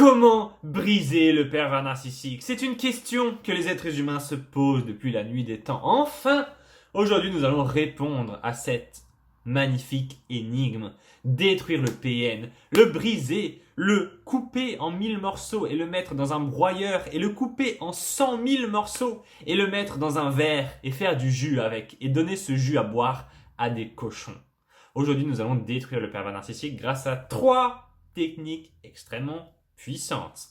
Comment briser le pervers narcissique? C'est une question que les êtres humains se posent depuis la nuit des temps. Enfin, aujourd'hui, nous allons répondre à cette magnifique énigme. Détruire le PN, le briser, le couper en 1000 morceaux et le mettre dans un broyeur et le couper en 100 000 morceaux et le mettre dans un verre et faire du jus avec et donner ce jus à boire à des cochons. Aujourd'hui, nous allons détruire le pervers narcissique grâce à 3 techniques extrêmement puissantes.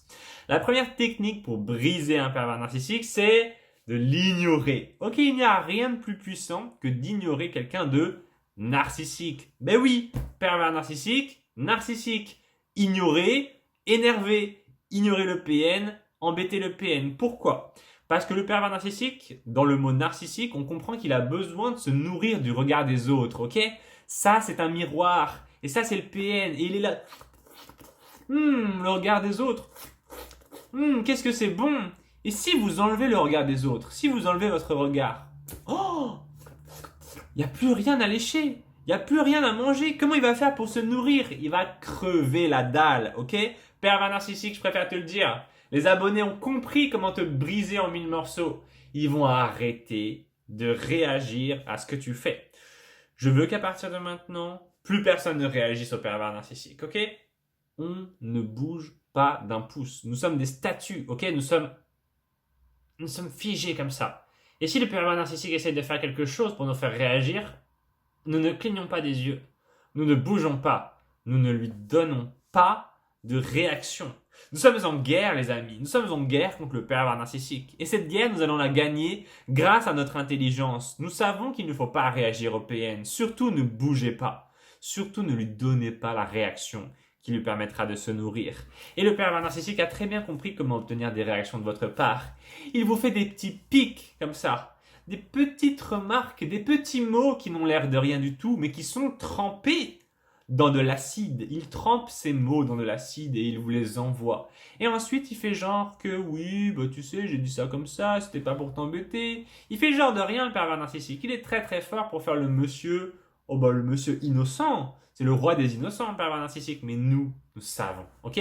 La première technique pour briser un pervers narcissique, c'est de l'ignorer. Ok, il n'y a rien de plus puissant que d'ignorer quelqu'un de narcissique. Ben oui, pervers narcissique. Ignorer, énerver, ignorer le PN, embêter le PN. Pourquoi? Parce que le pervers narcissique, dans le mot narcissique, on comprend qu'il a besoin de se nourrir du regard des autres, ok? Ça, c'est un miroir. Et ça, c'est le PN. Et il est là. Le regard des autres. Qu'est-ce que c'est bon. Et si vous enlevez le regard des autres, si vous enlevez votre regard, oh, il n'y a plus rien à lécher. Il n'y a plus rien à manger. Comment il va faire pour se nourrir? Il va crever la dalle, ok? Pervers narcissique, je préfère te le dire. Les abonnés ont compris comment te briser en 1000 morceaux. Ils vont arrêter de réagir à ce que tu fais. Je veux qu'à partir de maintenant, plus personne ne réagisse au pervers narcissique, ok? On ne bouge pas d'un pouce. Nous sommes des statues, ok? Nous sommes figés comme ça. Et si le pervers narcissique essaie de faire quelque chose pour nous faire réagir, nous ne clignons pas des yeux. Nous ne bougeons pas. Nous ne lui donnons pas de réaction. Nous sommes en guerre, les amis. Nous sommes en guerre contre le pervers narcissique. Et cette guerre, nous allons la gagner grâce à notre intelligence. Nous savons qu'il ne faut pas réagir au PN. Surtout, ne bougez pas. Surtout, ne lui donnez pas la réaction qui lui permettra de se nourrir. Et le pervers narcissique a très bien compris comment obtenir des réactions de votre part. Il vous fait des petits pics comme ça. Des petites remarques, des petits mots qui n'ont l'air de rien du tout, mais qui sont trempés dans de l'acide. Il trempe ces mots dans de l'acide et il vous les envoie. Et ensuite, il fait genre que oui, bah tu sais, j'ai dit ça comme ça, c'était pas pour t'embêter. Il fait genre de rien, le pervers narcissique. Il est très très fort pour faire le monsieur, oh bah le monsieur innocent. C'est le roi des innocents, le pervers narcissique. Mais nous savons, ok?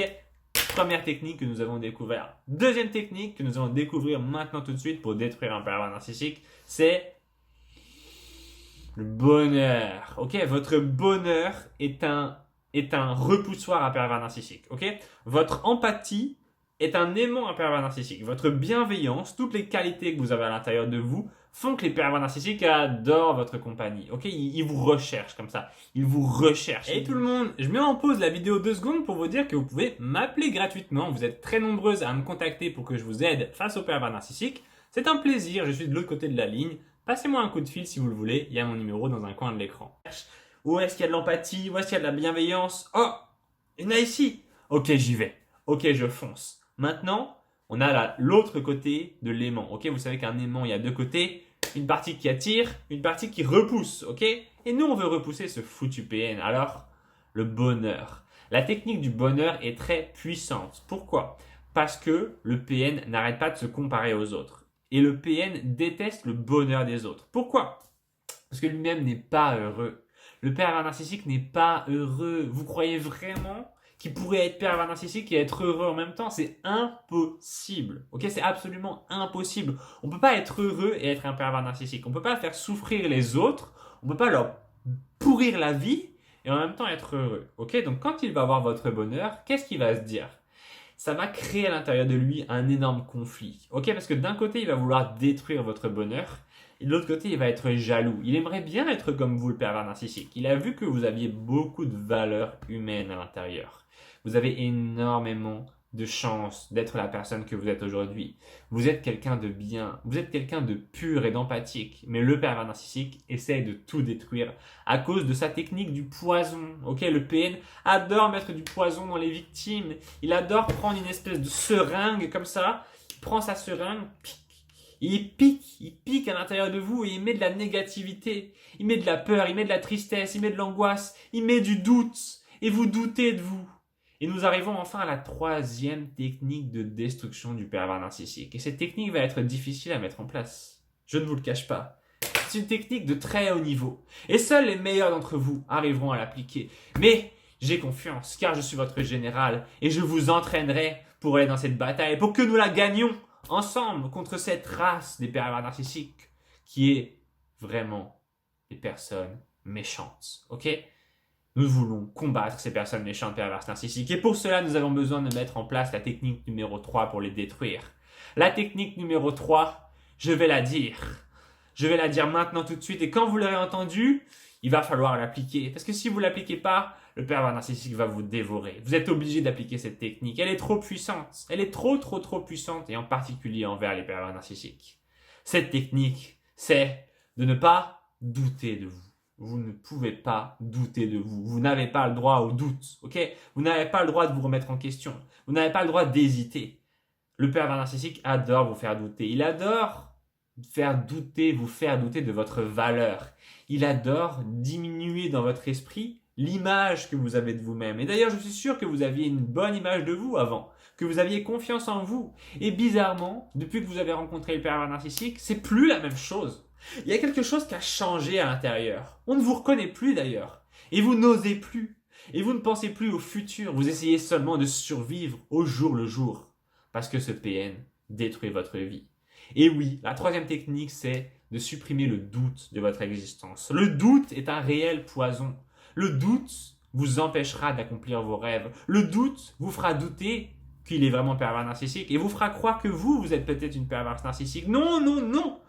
Première technique que nous avons découvert. Deuxième technique que nous allons découvrir maintenant tout de suite pour détruire un pervers narcissique, c'est le bonheur. Ok, votre bonheur est un repoussoir à pervers narcissique. Ok, votre empathie est un aimant à pervers narcissique. Votre bienveillance, toutes les qualités que vous avez à l'intérieur de vous, font que les pervers narcissiques adorent votre compagnie. Ok, ils vous recherchent comme ça. Ils vous recherchent. Et tout le monde, je mets en pause la vidéo 2 secondes pour vous dire que vous pouvez m'appeler gratuitement. Vous êtes très nombreuses à me contacter pour que je vous aide face aux pervers narcissiques. C'est un plaisir, je suis de l'autre côté de la ligne. Passez-moi un coup de fil si vous le voulez, il y a mon numéro dans un coin de l'écran. Où est-ce qu'il y a de l'empathie? Où est-ce qu'il y a de la bienveillance? Oh, il y en a ici. Ok, j'y vais. Ok, je fonce. Maintenant, on a l'autre côté de l'aimant. Ok, vous savez qu'un aimant, il y a 2 côtés. Une partie qui attire, une partie qui repousse. Ok? Et nous, on veut repousser ce foutu PN. Alors, le bonheur. La technique du bonheur est très puissante. Pourquoi? Parce que le PN n'arrête pas de se comparer aux autres. Et le PN déteste le bonheur des autres. Pourquoi? Parce que lui-même n'est pas heureux. Le pervers narcissique n'est pas heureux. Vous croyez vraiment qu'il pourrait être pervers narcissique et être heureux en même temps? C'est impossible. Ok, c'est absolument impossible. On ne peut pas être heureux et être un pervers narcissique. On ne peut pas faire souffrir les autres. On ne peut pas leur pourrir la vie et en même temps être heureux. Ok, donc quand il va voir votre bonheur, qu'est-ce qu'il va se dire? Ça va créer à l'intérieur de lui un énorme conflit. Ok, parce que d'un côté, il va vouloir détruire votre bonheur. Et de l'autre côté, il va être jaloux. Il aimerait bien être comme vous, le pervers narcissique. Il a vu que vous aviez beaucoup de valeurs humaines à l'intérieur. Vous avez énormément de chance d'être la personne que vous êtes aujourd'hui. Vous êtes quelqu'un de bien. Vous êtes quelqu'un de pur et d'empathique. Mais le pervers narcissique essaye de tout détruire à cause de sa technique du poison. Ok, le PN adore mettre du poison dans les victimes. Il adore prendre une espèce de seringue comme ça. Il prend sa seringue, il pique à l'intérieur de vous et il met de la négativité, il met de la peur, il met de la tristesse, il met de l'angoisse, il met du doute et vous doutez de vous. Et nous arrivons enfin à la 3e technique de destruction du pervers narcissique. Et cette technique va être difficile à mettre en place. Je ne vous le cache pas. C'est une technique de très haut niveau. Et seuls les meilleurs d'entre vous arriveront à l'appliquer. Mais J'ai confiance, car je suis votre général et je vous entraînerai pour aller dans cette bataille, pour que nous la gagnions ensemble contre cette race des pervers narcissiques qui est vraiment des personnes méchantes. Ok? Nous voulons combattre ces personnes méchantes, perverses, narcissiques. Et pour cela, nous avons besoin de mettre en place la technique numéro 3 pour les détruire. La technique numéro 3, je vais la dire. Je vais la dire maintenant tout de suite. Et quand vous l'aurez entendue, il va falloir l'appliquer. Parce que si vous ne l'appliquez pas, le pervers narcissique va vous dévorer. Vous êtes obligé d'appliquer cette technique. Elle est trop puissante. Elle est trop puissante, et en particulier envers les pervers narcissiques. Cette technique, c'est de ne pas douter de vous. Vous ne pouvez pas douter de vous. Vous n'avez pas le droit au doute, ok? Vous n'avez pas le droit de vous remettre en question. Vous n'avez pas le droit d'hésiter. Le pervers narcissique adore vous faire douter. Il adore vous faire douter de votre valeur. Il adore diminuer dans votre esprit l'image que vous avez de vous-même. Et d'ailleurs, je suis sûr que vous aviez une bonne image de vous avant, que vous aviez confiance en vous. Et bizarrement, depuis que vous avez rencontré le pervers narcissique, c'est plus la même chose. Il y a quelque chose qui a changé à l'intérieur. On ne vous reconnaît plus d'ailleurs. Et vous n'osez plus. Et vous ne pensez plus au futur. Vous essayez seulement de survivre au jour le jour. Parce que ce PN détruit votre vie. Et oui, la troisième technique, c'est de supprimer le doute de votre existence. Le doute est un réel poison. Le doute vous empêchera d'accomplir vos rêves. Le doute vous fera douter qu'il est vraiment pervers narcissique et vous fera croire que vous êtes peut-être une perverse narcissique. Non, non, non!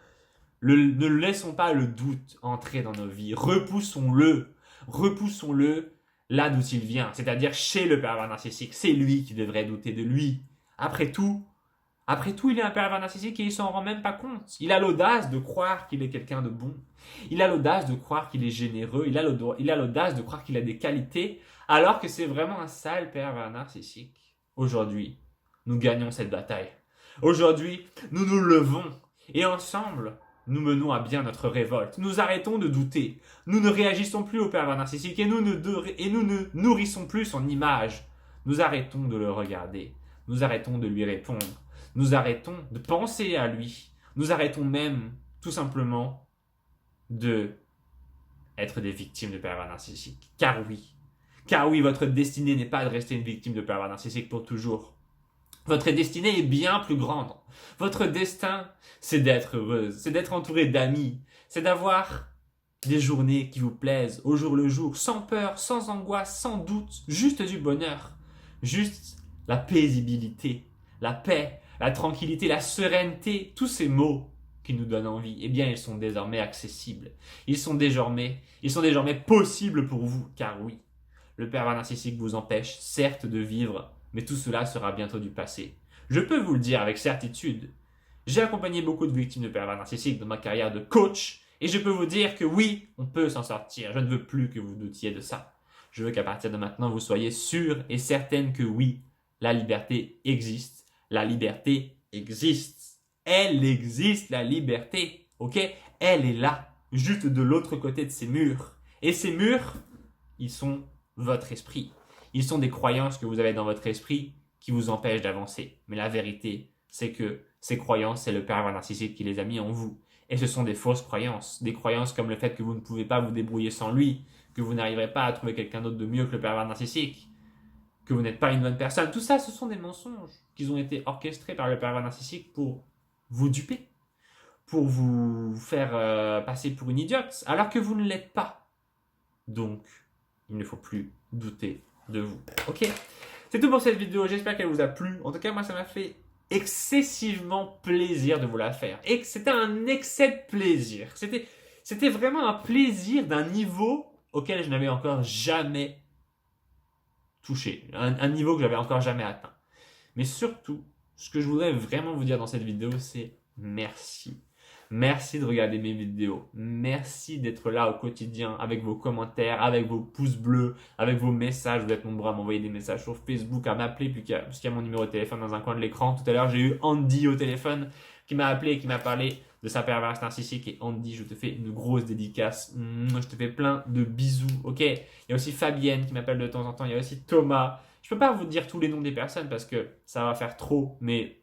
Ne laissons pas le doute entrer dans nos vies. Repoussons-le. Repoussons-le là d'où il vient, c'est-à-dire chez le pervers narcissique. C'est lui qui devrait douter de lui. Après tout, il est un pervers narcissique et il s'en rend même pas compte. Il a l'audace de croire qu'il est quelqu'un de bon. Il a l'audace de croire qu'il est généreux. Il a l'audace de croire qu'il a des qualités, alors que c'est vraiment un sale pervers narcissique. Aujourd'hui, nous gagnons cette bataille. Aujourd'hui, nous nous levons et ensemble, nous menons à bien notre révolte. Nous arrêtons de douter. Nous ne réagissons plus au pervers narcissique et nous ne nourrissons plus son image. Nous arrêtons de le regarder. Nous arrêtons de lui répondre. Nous arrêtons de penser à lui. Nous arrêtons même, tout simplement, de être des victimes de pervers narcissiques. Car oui, votre destinée n'est pas de rester une victime de pervers narcissique pour toujours. Votre destinée est bien plus grande. Votre destin, c'est d'être heureuse, c'est d'être entouré d'amis, c'est d'avoir des journées qui vous plaisent au jour le jour, sans peur, sans angoisse, sans doute, juste du bonheur, juste la paisibilité, la paix, la tranquillité, la sérénité, tous ces mots qui nous donnent envie, eh bien ils sont désormais accessibles. Ils sont désormais possibles pour vous, car oui, le pervers narcissique vous empêche certes de vivre, mais tout cela sera bientôt du passé. Je peux vous le dire avec certitude. J'ai accompagné beaucoup de victimes de pervers narcissiques dans ma carrière de coach, et je peux vous dire que oui, on peut s'en sortir. Je ne veux plus que vous doutiez de ça. Je veux qu'à partir de maintenant, vous soyez sûrs et certaines que oui, la liberté existe. La liberté existe. Elle existe, la liberté. Ok? Elle est là, juste de l'autre côté de ces murs. Et ces murs, ils sont votre esprit. Ils sont des croyances que vous avez dans votre esprit qui vous empêchent d'avancer. Mais la vérité, c'est que ces croyances, c'est le pervers narcissique qui les a mis en vous. Et ce sont des fausses croyances. Des croyances comme le fait que vous ne pouvez pas vous débrouiller sans lui, que vous n'arriverez pas à trouver quelqu'un d'autre de mieux que le pervers narcissique, que vous n'êtes pas une bonne personne. Tout ça, ce sont des mensonges qui ont été orchestrés par le pervers narcissique pour vous duper, pour vous faire passer pour une idiote, alors que vous ne l'êtes pas. Donc, il ne faut plus douter de vous. Ok? C'est tout pour cette vidéo. J'espère qu'elle vous a plu. En tout cas, moi, ça m'a fait excessivement plaisir de vous la faire. Et c'était un excès de plaisir. C'était vraiment un plaisir d'un niveau auquel je n'avais encore jamais touché. Un niveau que j'avais encore jamais atteint. Mais surtout, ce que je voudrais vraiment vous dire dans cette vidéo, c'est merci. Merci de regarder mes vidéos. Merci d'être là au quotidien avec vos commentaires, avec vos pouces bleus, avec vos messages. Vous êtes nombreux à m'envoyer des messages sur Facebook, à m'appeler, puisqu'il y a mon numéro de téléphone dans un coin de l'écran. Tout à l'heure, j'ai eu Andy au téléphone qui m'a appelé et qui m'a parlé de sa perverse narcissique. Et Andy, je te fais une grosse dédicace. Je te fais plein de bisous. Ok? Il y a aussi Fabienne qui m'appelle de temps en temps. Il y a aussi Thomas. Je peux pas vous dire tous les noms des personnes parce que ça va faire trop, mais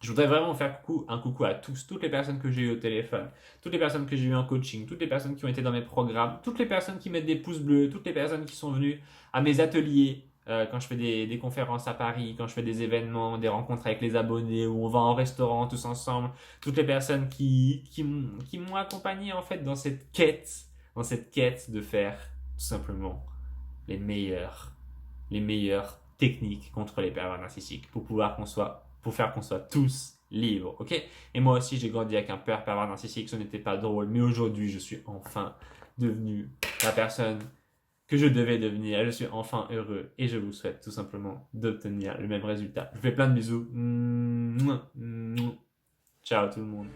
Je voudrais vraiment faire un coucou à tous, toutes les personnes que j'ai eues au téléphone, toutes les personnes que j'ai eues en coaching, toutes les personnes qui ont été dans mes programmes, toutes les personnes qui mettent des pouces bleus, toutes les personnes qui sont venues à mes ateliers, quand je fais des conférences à Paris, quand je fais des événements, des rencontres avec les abonnés, où on va en restaurant tous ensemble, toutes les personnes qui m'ont accompagné en fait dans cette quête de faire tout simplement les meilleures techniques contre les pervers narcissiques pour faire qu'on soit tous libres, ok? Et moi aussi, j'ai grandi avec un père pervers narcissique, ce n'était pas drôle, mais aujourd'hui, je suis enfin devenu la personne que je devais devenir. Je suis enfin heureux et je vous souhaite tout simplement d'obtenir le même résultat. Je vous fais plein de bisous. Ciao tout le monde.